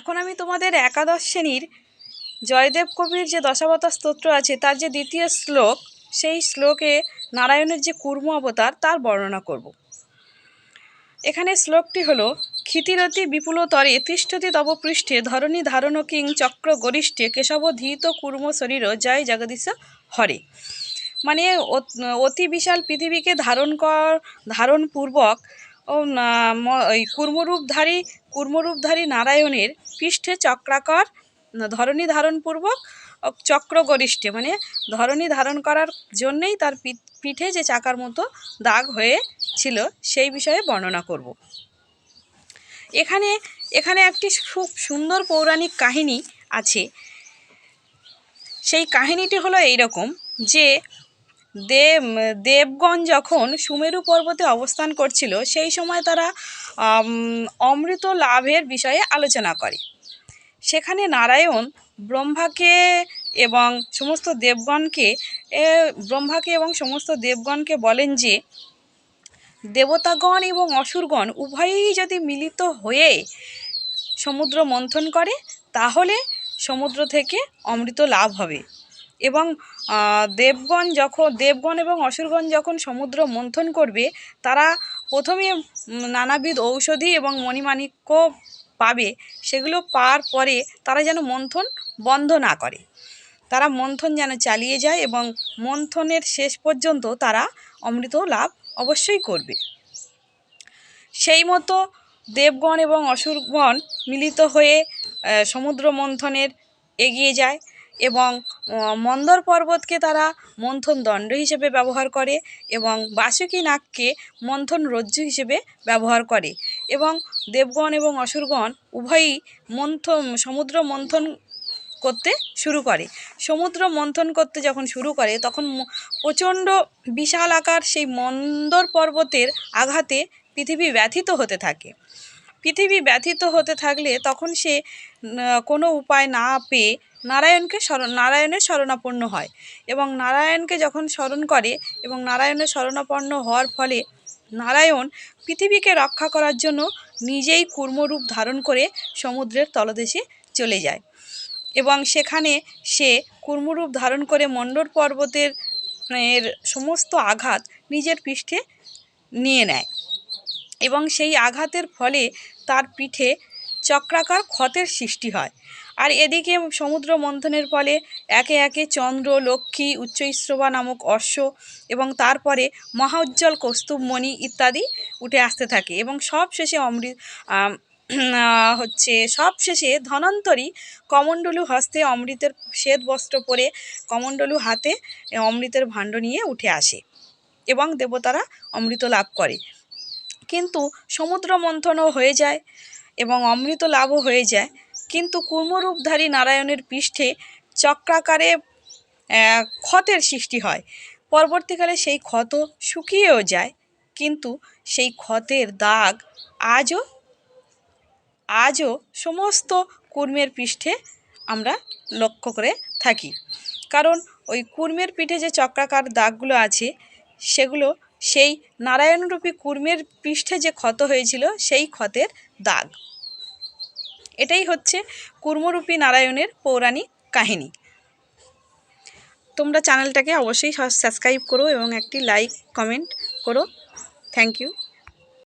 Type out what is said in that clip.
এখন আমি তোমাদের একাদশ শ্রেণীর জয়দেব কবির যে দশাবতার স্তোত্র আছে তার যে দ্বিতীয় শ্লোক, সেই শ্লোকে নারায়ণের যে কুর্ম অবতার তার বর্ণনা করব। এখানে শ্লোকটি হলো, ক্ষিতিরতি বিপুলতরে তিষ্ঠতি তব পৃষ্ঠে ধরণী ধারণ কিং চক্র গরিষ্ঠে কেশব ধীত কুর্ম শরীর জয় জগদীশ হরে। মানে অতি বিশাল পৃথিবীকে ধারণপূর্বক ওই কুর্মরূপধারী নারায়ণের পৃষ্ঠে চক্রাকার ধরণী ধারণপূর্বক চক্র গরিষ্ঠে, মানে ধরণী ধারণ করার জন্যেই তার পিঠে যে চাকার মতো দাগ হয়েছিল সেই বিষয়ে বর্ণনা করব। এখানে একটি খুব সুন্দর পৌরাণিক কাহিনী আছে। সেই কাহিনীটি হলো এইরকম যে দেবগণ যখন সুমেরু পর্বতে অবস্থান করছিল, সেই সময় তারা অমৃত লাভের বিষয়ে আলোচনা করে। সেখানে নারায়ণ ব্রহ্মাকে এবং সমস্ত দেবগণকে বলেন যে দেবতাগণ এবং অসুরগণ উভয়ই যদি মিলিত হয়ে সমুদ্র মন্থন করে তাহলে সমুদ্র থেকে অমৃত লাভ হবে। এবং দেবগণ এবং অসুরগণ যখন সমুদ্র মন্থন করবে, তারা প্রথমে নানাবিধ ঔষধি এবং মণিমাণিক্য পাবে। সেগুলো পাওয়ার পরে তারা যেন মন্থন বন্ধ না করে, তারা মন্থন যেন চালিয়ে যায় এবং মন্থনের শেষ পর্যন্ত তারা অমৃত লাভ অবশ্যই করবে। সেই মতো দেবগণ এবং অসুরগণ মিলিত হয়ে সমুদ্র মন্থনের এগিয়ে যায় এবং মন্দর পর্বতকে তারা মন্থন দণ্ড হিসেবে ব্যবহার করে এবং বাসুকী নাগকে মন্থন রজ্জু হিসেবে ব্যবহার করে। এবং দেবগণ এবং অসুরগণ উভয়ই সমুদ্র মন্থন করতে শুরু করে। সমুদ্র মন্থন করতে যখন শুরু করে, তখন প্রচণ্ড বিশাল আকার সেই মন্দর পর্বতের আঘাতে পৃথিবী ব্যথিত হতে থাকে। পৃথিবী ব্যথিত হতে থাকলে তখন সে কোনো উপায় না পেয়ে নারায়ণের শরণাপন্ন হয় এবং নারায়ণকে যখন স্মরণ করে এবং নারায়ণের শরণাপন্ন হওয়ার ফলে নারায়ণ পৃথিবীকে রক্ষা করার জন্য নিজেই কুর্মরূপ ধারণ করে সমুদ্রের তলদেশে চলে যায় এবং সেখানে সে কুর্মরূপ ধারণ করে মণ্ডর পর্বতের সমস্ত আঘাত নিজের পৃষ্ঠে নিয়ে নেয় এবং সেই আঘাতের ফলে তার পিঠে চক্রাকার ক্ষতের সৃষ্টি হয়। আর এদিকে সমুদ্র মন্থনের ফলে একে একে চন্দ্র, লক্ষ্মী, উচ্চৈশ্রবা নামক অশ্ব এবং তারপরে মহা উজ্জ্বল কৌস্তুভমণি ইত্যাদি উঠে আসতে থাকে এবং সবশেষে ধনন্তরী কমণ্ডলু হস্তে অমৃতের শ্বেত বস্ত্র পরে কমণ্ডলু হাতে অমৃতের ভাণ্ড নিয়ে উঠে আসে এবং দেবতারা অমৃত লাভ করে। কিন্তু সমুদ্র মন্থনও হয়ে যায় এবং অমৃত লাভও হয়ে যায়, কিন্তু কুর্মরূপধারী নারায়ণের পৃষ্ঠে চক্রাকারে ক্ষতের সৃষ্টি হয়। পরবর্তীকালে সেই ক্ষত শুকিয়েও যায়, কিন্তু সেই ক্ষতের দাগ আজও সমস্ত কুর্মের পৃষ্ঠে আমরা লক্ষ্য করে থাকি। কারণ ওই কুর্মের পিঠে যে চক্রাকার দাগগুলো আছে, সেগুলো সেই নারায়ণরূপী কুর্মের পৃষ্ঠে যে ক্ষত হয়েছিল সেই ক্ষতের দাগ। এটাই হচ্ছে কুর্মরূপী নারায়ণের পৌরাণিক কাহিনী। তোমরা চ্যানেলটাকে অবশ্যই সাবস্ক্রাইব করো এবং একটি লাইক কমেন্ট করো। Thank you.